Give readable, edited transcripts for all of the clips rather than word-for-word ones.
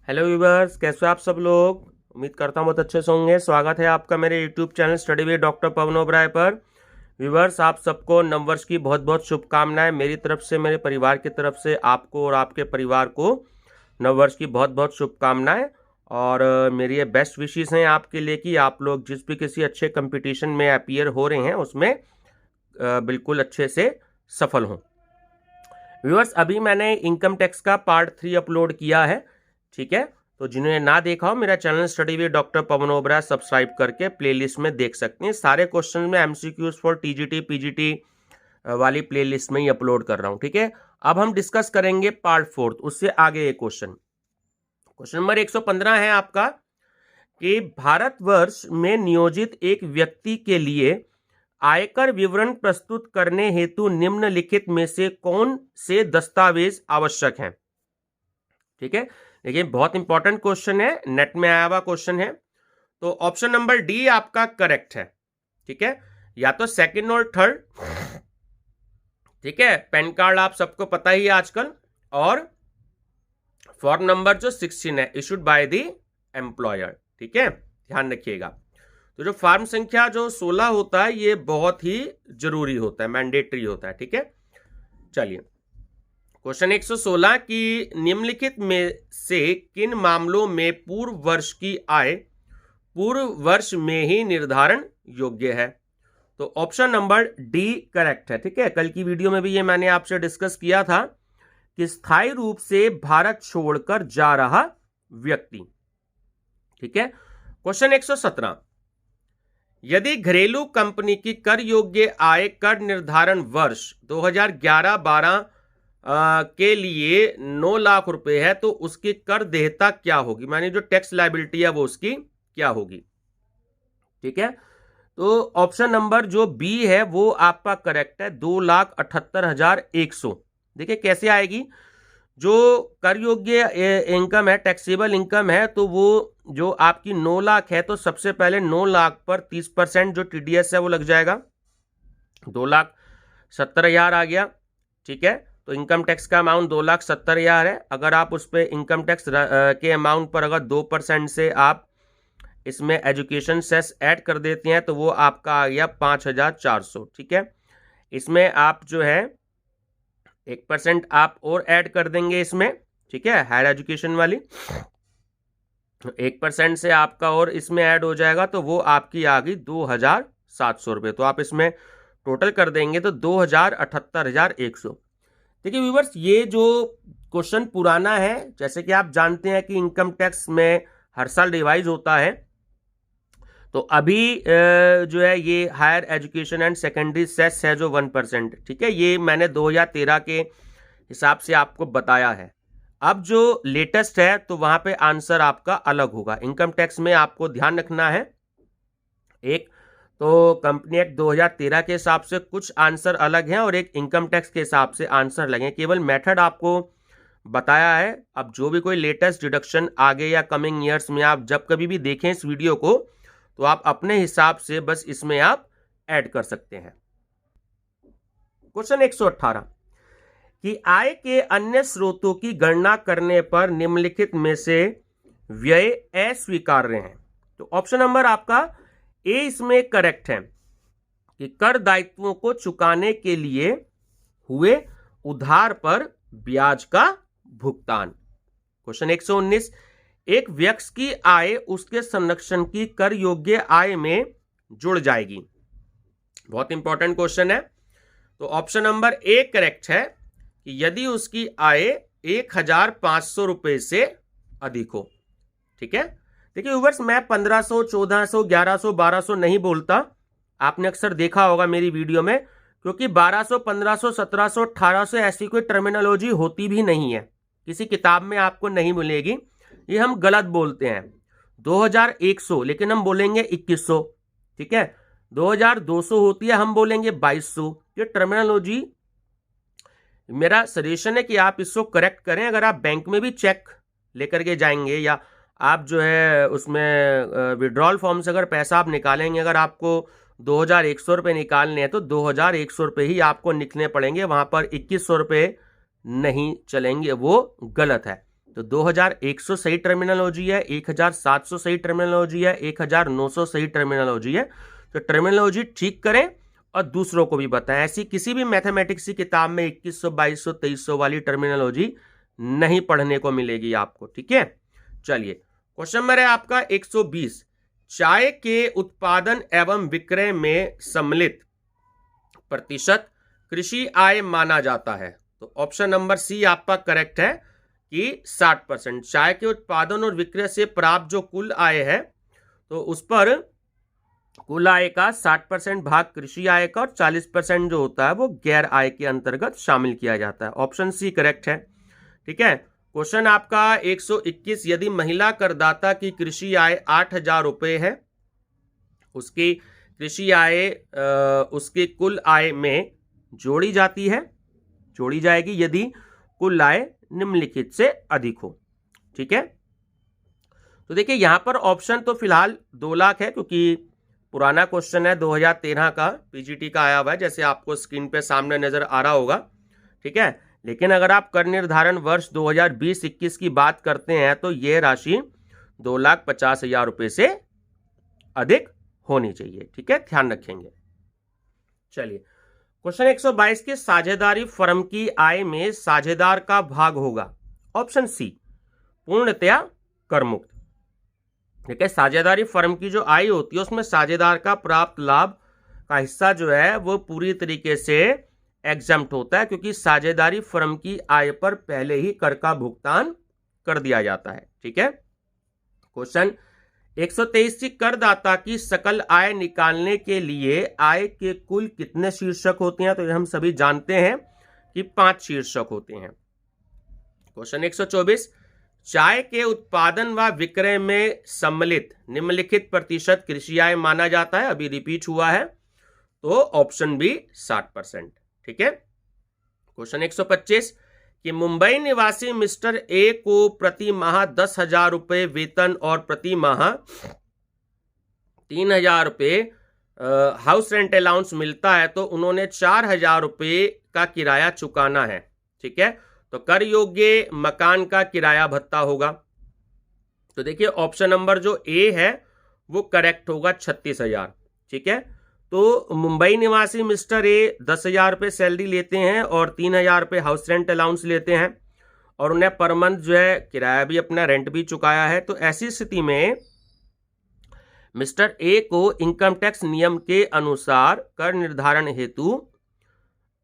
Hello viewers, कैसे हो आप सब लोग। उम्मीद करता हूँ बहुत अच्छे से होंगे। स्वागत है आपका मेरे YouTube channel study with doctor Pawan Oberoi पर। व्यूवर्स, आप सबको नववर्ष की बहुत बहुत शुभकामनाएं मेरी तरफ से, मेरे परिवार की तरफ से आपको और आपके परिवार को नववर्ष की बहुत बहुत शुभकामनाएं। और मेरी ये बेस्ट विशेस हैं आपके लिए कि आप लोग जिस भी किसी अच्छे कंपटीशन में अपीयर हो रहे हैं उसमें बिल्कुल अच्छे से सफल हों। व्यूअर्स, अभी मैंने इनकम टैक्स का पार्ट 3 अपलोड किया है, ठीक है। तो जिन्होंने ना देखा हो, मेरा channel study with doctor Pawan Oberoi subscribe करके प्लेलिस्ट में देख सकते हैं। सारे क्वेश्चन में एमसीक्यूज फॉर टीजीटी पीजीटी वाली प्लेलिस्ट में ही अपलोड कर रहा हूं, ठीक है। अब हम डिस्कस करेंगे पार्ट 4, उससे आगे एक क्वेश्चन नंबर 115 है आपका कि भारतवर्ष में नियोजित एक व्यक्ति के लिए आयकर विवरण प्रस्तुत करने हेतु निम्नलिखित में से कौन से दस्तावेज आवश्यक हैं, ठीक है। देखिए, बहुत इंपॉर्टेंट क्वेश्चन है, नेट में आया हुआ क्वेश्चन है। तो ऑप्शन नंबर डी आपका करेक्ट है, ठीक है। या तो सेकंड और थर्ड, ठीक है। पैन कार्ड आप सबको पता ही है आजकल। और फॉर्म नंबर जो 16 है, इशूड बाय द एम्प्लॉयर, ठीक है, ध्यान रखिएगा। तो जो फॉर्म संख्या जो 16 होता है ये बहुत ही जरूरी होता है, मैंडेटरी होता है, ठीक है। चलिए, क्वेश्चन 116 की निम्नलिखित में से किन मामलों में पूर्व वर्ष की आय पूर्व वर्ष में ही निर्धारण योग्य है। तो ऑप्शन नंबर डी करेक्ट है, ठीक है। कल की वीडियो में भी ये मैंने आपसे डिस्कस किया था कि स्थायी रूप से भारत छोड़कर जा रहा व्यक्ति, ठीक है। क्वेश्चन 117, यदि घरेलू कंपनी की कर योग्य आय कर निर्धारण वर्ष 2011-12 के लिए 9 लाख रुपए है तो उसकी कर देयता क्या होगी, मानी जो टैक्स लायबिलिटी है वो उसकी क्या होगी, ठीक है। तो ऑप्शन नंबर जो बी है वो आपका करेक्ट है, 2,78,100। देखिए कैसे आएगी, जो कर योग्य इनकम है, टैक्सेबल इनकम है, तो वो जो आपकी 9 लाख है तो सबसे पहले 9 लाख पर 30% जो टीडीएस है वो लग जाएगा, 2,70,000 आ गया, ठीक है। तो इनकम टैक्स का अमाउंट 2,70,000 है। अगर आप उस पर इनकम टैक्स के अमाउंट पर अगर 2% से आप इसमें एजुकेशन सेस ऐड कर देते हैं तो वो आपका आ गया 5,400, ठीक है। इसमें आप जो है 1% आप और ऐड कर देंगे इसमें, ठीक है, हायर एजुकेशन वाली 1% से आपका और इसमें ऐड हो जाएगा तो वो आपकी आ गई 2,700 रुपये। तो आप इसमें टोटल कर देंगे तो 2,78,100। देखिए व्यूवर्स, ये जो क्वेश्चन पुराना है, जैसे कि आप जानते हैं कि इनकम टैक्स में हर साल रिवाइज होता है। तो अभी जो है ये higher education and secondary cess है जो 1%, ठीक है, ये मैंने 2013 के हिसाब से आपको बताया है। अब जो लेटेस्ट है तो वहां पे आंसर आपका अलग होगा। इनकम टैक्स में आपको ध्यान रखना है, एक तो कंपनी एक्ट 2013 के हिसाब से कुछ आंसर अलग हैं और एक इनकम टैक्स के हिसाब से आंसर अलग हैं। केवल मेथड आपको बताया है। अब जो भी कोई लेटेस्ट डिडक्शन आगे या कमिंग ईयर्स में आप जब कभी भी देखें इस वीडियो को तो आप अपने हिसाब से बस इसमें आप ऐड कर सकते हैं। क्वेश्चन 118 कि आय के अन्य स्रोतों की गणना करने पर निम्नलिखित में से व्यय अस्वीकार्य हैं। तो ऑप्शन नंबर आपका ए इसमें करेक्ट है कि कर दायित्वों को चुकाने के लिए हुए उधार पर ब्याज का भुगतान। क्वेश्चन 119, एक व्यक्ति की आय उसके संरक्षण की कर योग्य आय में जुड़ जाएगी। बहुत इंपॉर्टेंट क्वेश्चन है। तो ऑप्शन नंबर ए करेक्ट है कि यदि उसकी आय 1,500 रुपए से अधिक हो, ठीक है। देखिए व्यूअर्स, मैं 1500, 1400, 1100, 1200 नहीं बोलता। आपने अक्सर देखा होगा मेरी वीडियो में, क्योंकि 1200, 1500, 1700, 1800 ऐसी कोई टर्मिनोलॉजी होती भी नहीं है, किसी किताब में आपको नहीं मिलेगी। ये हम गलत बोलते हैं। 2100 लेकिन हम बोलेंगे 2100, ठीक है। 2200 होती है, हम बोलेंगे 2200। ये टर्मिनोलॉजी, मेरा सजेशन है कि आप इसको करेक्ट करें। अगर आप बैंक में भी चेक लेकर के जाएंगे या आप जो है उसमें विड्रॉल फॉर्म से अगर पैसा आप निकालेंगे, अगर आपको 2,100 रुपये निकालने हैं तो 2,100 रुपये ही आपको निकलने पड़ेंगे, वहां पर 2,100 रुपये नहीं चलेंगे, वो गलत है। तो 2100 सही टर्मिनोलॉजी है, 1700 सही टर्मिनोलॉजी है, 1900 सही टर्मिनोलॉजी है। तो टर्मिनोलॉजी ठीक करें और दूसरों को भी बताएं। ऐसी किसी भी मैथमेटिक्स की किताब में 2100, 2200, 2300 वाली टर्मिनोलॉजी नहीं पढ़ने को मिलेगी आपको, ठीक है। चलिए, क्वेश्चन नंबर है आपका 120। चाय के उत्पादन एवं विक्रय में सम्मिलित प्रतिशत कृषि आय माना जाता है। तो ऑप्शन नंबर सी आपका करेक्ट है कि 60%। चाय के उत्पादन और विक्रय से प्राप्त जो कुल आय है, तो उस पर कुल आय का 60% भाग कृषि आय का और 40% जो होता है वो गैर आय के अंतर्गत शामिल किया जाता है। ऑप्शन सी करेक्ट है, ठीक है। क्वेश्चन आपका 121। यदि महिला करदाता की कृषि आय 8,000 रुपये है, उसकी कृषि आय उसके कुल आय में जोड़ी जाएगी यदि कुल आय निम्नलिखित से अधिक हो, ठीक है। तो देखिए यहां पर ऑप्शन तो फिलहाल 2 लाख है, क्योंकि पुराना क्वेश्चन है, 2013 का पीजीटी का आया हुआ है, जैसे आपको स्क्रीन पे सामने नजर आ रहा होगा, ठीक है। लेकिन अगर आप कर निर्धारण वर्ष 2020-21 की बात करते हैं तो यह राशि 2,50,000 रुपए से अधिक होनी चाहिए, ठीक है, ध्यान रखेंगे। चलिए, क्वेश्चन 122 के साझेदारी फर्म की आय में साझेदार का भाग होगा। ऑप्शन सी पूर्णतया कर मुक्त, ठीक है। साझेदारी फर्म की जो आय होती है उसमें साझेदार का प्राप्त लाभ का हिस्सा जो है वो पूरी तरीके से एग्जम्प्ट होता है, क्योंकि साझेदारी फर्म की आय पर पहले ही कर का भुगतान कर दिया जाता है, ठीक है। क्वेश्चन 123 की करदाता की सकल आय निकालने के लिए आय के कुल कितने शीर्षक होते हैं? तो हम सभी जानते हैं कि 5 शीर्षक होते हैं। क्वेश्चन 124, चाय के उत्पादन व विक्रय में सम्मिलित निम्नलिखित प्रतिशत कृषि आय माना जाता है। अभी रिपीट हुआ है, तो ऑप्शन बी 60%, ठीक है। क्वेश्चन 125 कि मुंबई निवासी मिस्टर ए को प्रति माह 10,000 रुपये वेतन और प्रति माह 3,000 रुपये हाउस रेंट अलाउंस मिलता है, तो उन्होंने 4,000 रुपये का किराया चुकाना है, ठीक है। तो कर योग्य मकान का किराया भत्ता होगा। तो देखिए ऑप्शन नंबर जो ए है वो करेक्ट होगा, 36,000, ठीक है। तो मुंबई निवासी मिस्टर ए 10,000 रुपये सैलरी लेते हैं और 3,000 रुपये हाउस रेंट अलाउंस लेते हैं, और उन्हें पर मंथ जो है किराया भी अपना रेंट भी चुकाया है। तो ऐसी स्थिति में मिस्टर ए को इनकम टैक्स नियम के अनुसार कर निर्धारण हेतु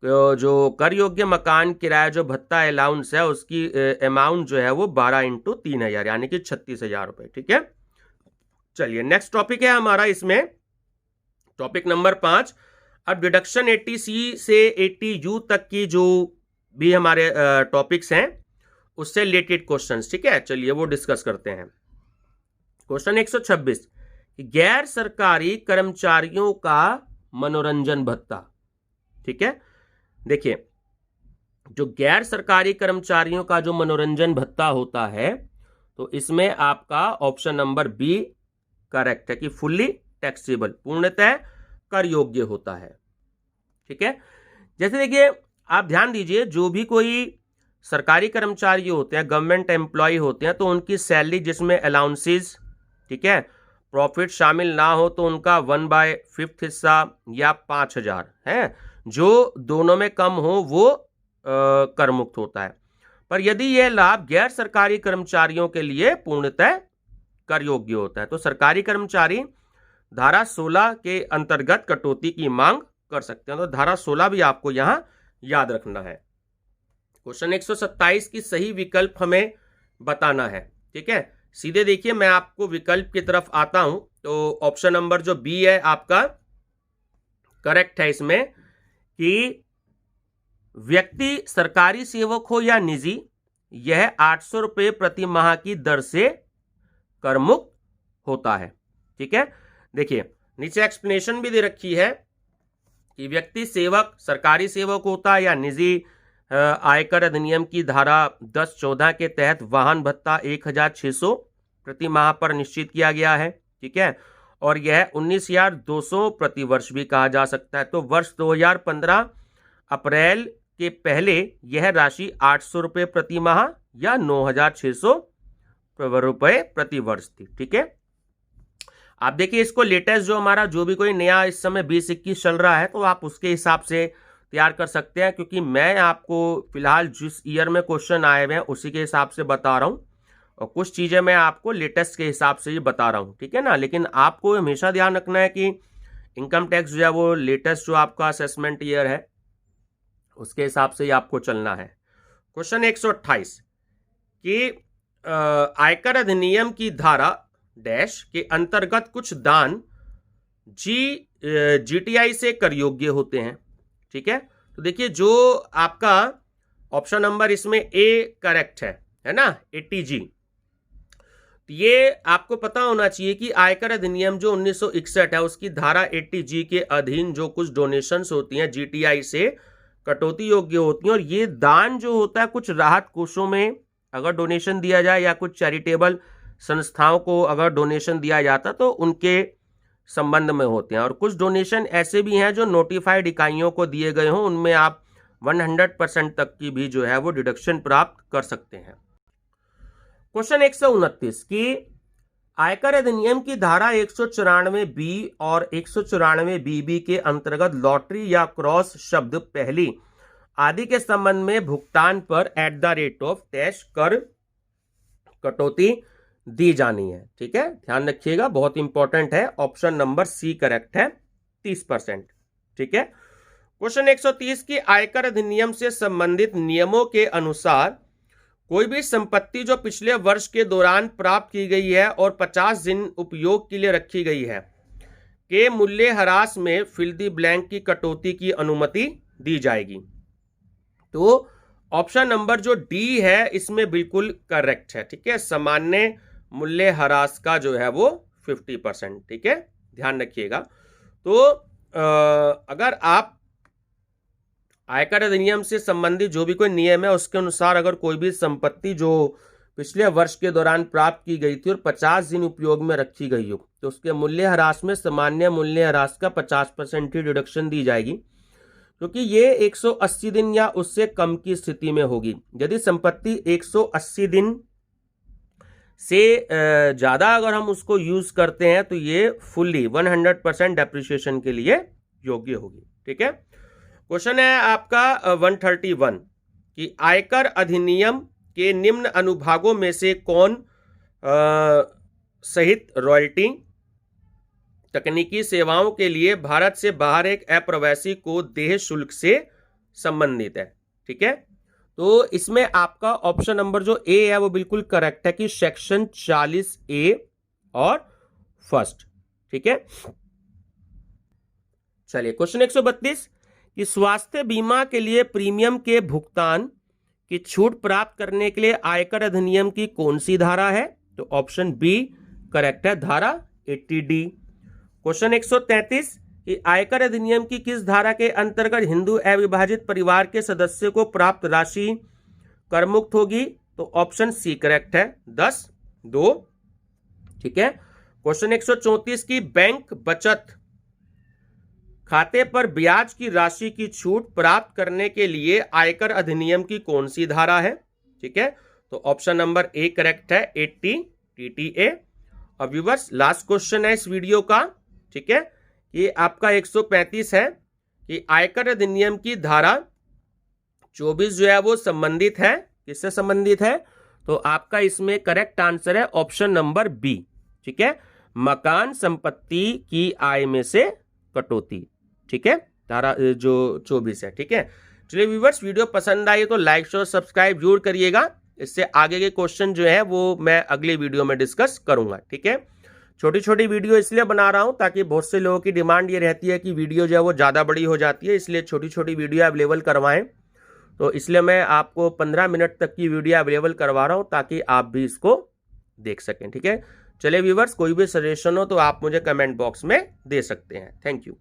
जो कर योग्य मकान किराया जो भत्ता अलाउंस है उसकी अमाउंट जो है वो 12 × 3,000 यानी कि 36,000 रुपये, ठीक है। चलिए नेक्स्ट टॉपिक है हमारा इसमें टॉपिक नंबर 5। अब डिडक्शन 80C से 80U तक की जो भी हमारे टॉपिक्स हैं उससे रिलेटेड क्वेश्चंस, ठीक है। चलिए वो डिस्कस करते हैं। क्वेश्चन 126, गैर सरकारी कर्मचारियों का मनोरंजन भत्ता, ठीक है। देखिए जो गैर सरकारी कर्मचारियों का जो मनोरंजन भत्ता होता है, तो इसमें आपका ऑप्शन नंबर बी करेक्ट है कि फुल्ली टैक्सेबल, पूर्णतः कर योग्य होता है, ठीक है। जैसे देखिए आप ध्यान दीजिए, जो भी कोई सरकारी कर्मचारी होते हैं, गवर्नमेंट एम्प्लॉय होते हैं, तो उनकी सैलरी जिसमें अलाउंसेस, ठीक है, प्रॉफिट शामिल ना हो तो उनका 1/5 हिस्सा या 5,000 है, जो दोनों में कम हो वो कर मुक्त होता है। पर यदि यह लाभ गैर सरकारी कर्मचारियों के लिए पूर्णतः कर योग्य होता है, तो सरकारी कर्मचारी धारा 16 के अंतर्गत कटौती की मांग कर सकते हैं। तो धारा 16 भी आपको यहां याद रखना है। क्वेश्चन 127 की सही विकल्प हमें बताना है, ठीक है। सीधे देखिए मैं आपको विकल्प की तरफ आता हूं, तो ऑप्शन नंबर जो बी है आपका करेक्ट है इसमें कि व्यक्ति सरकारी सेवक हो या निजी, यह 800 रुपये प्रति माह की दर से कर मुक्त होता है, ठीक है। देखिए नीचे एक्सप्लेनेशन भी दे रखी है कि व्यक्ति सेवक सरकारी सेवक होता है या निजी, आयकर अधिनियम की धारा 10-14 के तहत वाहन भत्ता 1,600 प्रति माह पर निश्चित किया गया है, ठीक है। और यह 19,200 प्रति वर्ष भी कहा जा सकता है। तो वर्ष 2015 अप्रैल के पहले यह राशि 800 रुपये प्रति माह या 9,600 रुपये प्रति वर्ष थी। ठीक है, आप देखिए इसको लेटेस्ट जो हमारा जो भी कोई नया इस समय 2021 चल रहा है तो आप उसके हिसाब से तैयार कर सकते हैं, क्योंकि मैं आपको फिलहाल जिस ईयर में क्वेश्चन आए हुए हैं उसी के हिसाब से बता रहा हूं और कुछ चीजें मैं आपको लेटेस्ट के हिसाब से ही बता रहा हूं। ठीक है ना, लेकिन आपको हमेशा ध्यान रखना है कि इनकम टैक्स जो है वो लेटेस्ट जो आपका असेसमेंट ईयर है उसके हिसाब से ही आपको चलना है। क्वेश्चन 128 कि आयकर अधिनियम की धारा डैश के अंतर्गत कुछ दान जीटीआई से कर योग्य होते हैं। ठीक है, तो देखिए जो आपका ऑप्शन नंबर इसमें ए करेक्ट है ना, 80G। ये आपको पता होना चाहिए कि आयकर अधिनियम जो 1961 है उसकी धारा 80G के अधीन जो कुछ डोनेशंस होती हैं जीटीआई से कटौती योग्य होती हैं, और ये दान जो होता है कुछ राहत कोषों में अगर डोनेशन दिया जाए या कुछ चैरिटेबल संस्थाओं को अगर डोनेशन दिया जाता तो उनके संबंध में होते हैं, और कुछ डोनेशन ऐसे भी हैं जो नोटिफाइड इकाइयों को दिए गए हों, उनमें आप 100% तक की भी जो है वो डिडक्शन प्राप्त कर सकते हैं। क्वेश्चन 129 की आयकर अधिनियम की धारा 194B और 194BB के अंतर्गत लॉटरी या क्रॉस शब्द पहली आदि के संबंध में भुगतान पर @ कर कटौती दी जानी है। ठीक है, ध्यान रखिएगा, बहुत इंपॉर्टेंट है। ऑप्शन नंबर सी करेक्ट है, 30%। ठीक है, क्वेश्चन 130 की आयकर अधिनियम से संबंधित नियमों के अनुसार कोई भी संपत्ति जो पिछले वर्ष के दौरान प्राप्त की गई है और 50 दिन उपयोग के लिए रखी गई है के मूल्य ह्रास में फिल द ब्लैंक की कटौती की अनुमति दी जाएगी। तो ऑप्शन नंबर जो डी है इसमें बिल्कुल करेक्ट है। ठीक है, सामान्य मूल्य ह्रास का जो है वो 50%। ठीक है, ध्यान रखिएगा। तो अगर आप आयकर अधिनियम से संबंधित जो भी कोई नियम है उसके अनुसार अगर कोई भी संपत्ति जो पिछले वर्ष के दौरान प्राप्त की गई थी और 50 दिन उपयोग में रखी गई हो तो उसके मूल्य ह्रास में सामान्य मूल्य ह्रास का 50% ही डिडक्शन दी जाएगी, क्योंकि ये 180 दिन या उससे कम की स्थिति में होगी। यदि संपत्ति 180 दिन से ज़्यादा अगर हम उसको यूज करते हैं तो ये फुल्ली 100% डेप्रिसिएशन के लिए योग्य होगी। ठीक है, क्वेश्चन है आपका 131 कि आयकर अधिनियम के निम्न अनुभागों में से कौन सहित रॉयल्टी तकनीकी सेवाओं के लिए भारत से बाहर एक अप्रवासी को देय शुल्क से संबंधित है। ठीक है, तो इसमें आपका ऑप्शन नंबर जो ए है वो बिल्कुल करेक्ट है कि सेक्शन 40A और फर्स्ट। ठीक है, चलिए क्वेश्चन 132 कि स्वास्थ्य बीमा के लिए प्रीमियम के भुगतान की छूट प्राप्त करने के लिए आयकर अधिनियम की कौन सी धारा है? तो ऑप्शन बी करेक्ट है, धारा 80D। क्वेश्चन 133 कि आयकर अधिनियम की किस धारा के अंतर्गत हिंदू अविभाजित परिवार के सदस्य को प्राप्त राशि कर मुक्त होगी? तो ऑप्शन सी करेक्ट है, 10(2). ठीक है, क्वेश्चन 134 की बैंक बचत खाते पर ब्याज की राशि की छूट प्राप्त करने के लिए आयकर अधिनियम की कौन सी धारा है? ठीक है, तो ऑप्शन नंबर ए करेक्ट है, 80 TTA। और व्यूअर्स लास्ट क्वेश्चन है इस वीडियो का। ठीक है, ये आपका 135 है कि आयकर अधिनियम की धारा 24 जो है वो संबंधित है, किससे संबंधित है? तो आपका इसमें करेक्ट आंसर है ऑप्शन नंबर बी। ठीक है, मकान संपत्ति की आय में से कटौती। ठीक है, धारा जो 24 है। ठीक है, चलिए व्यूअर्स वीडियो पसंद आई तो लाइक शेयर सब्सक्राइब जरूर करिएगा। इससे आगे के क्वेश्चन जो है वो मैं अगले वीडियो में डिस्कस करूंगा। ठीक है, छोटी छोटी वीडियो इसलिए बना रहा हूं ताकि बहुत से लोगों की डिमांड ये रहती है कि वीडियो जो है वो ज़्यादा बड़ी हो जाती है, इसलिए छोटी छोटी वीडियो अवेलेबल करवाएं। तो इसलिए मैं आपको 15 मिनट तक की वीडियो अवेलेबल करवा रहा हूं ताकि आप भी इसको देख सकें। ठीक है, चलिए व्यूअर्स कोई भी सजेशन हो तो आप मुझे कमेंट बॉक्स में दे सकते हैं। Thank you.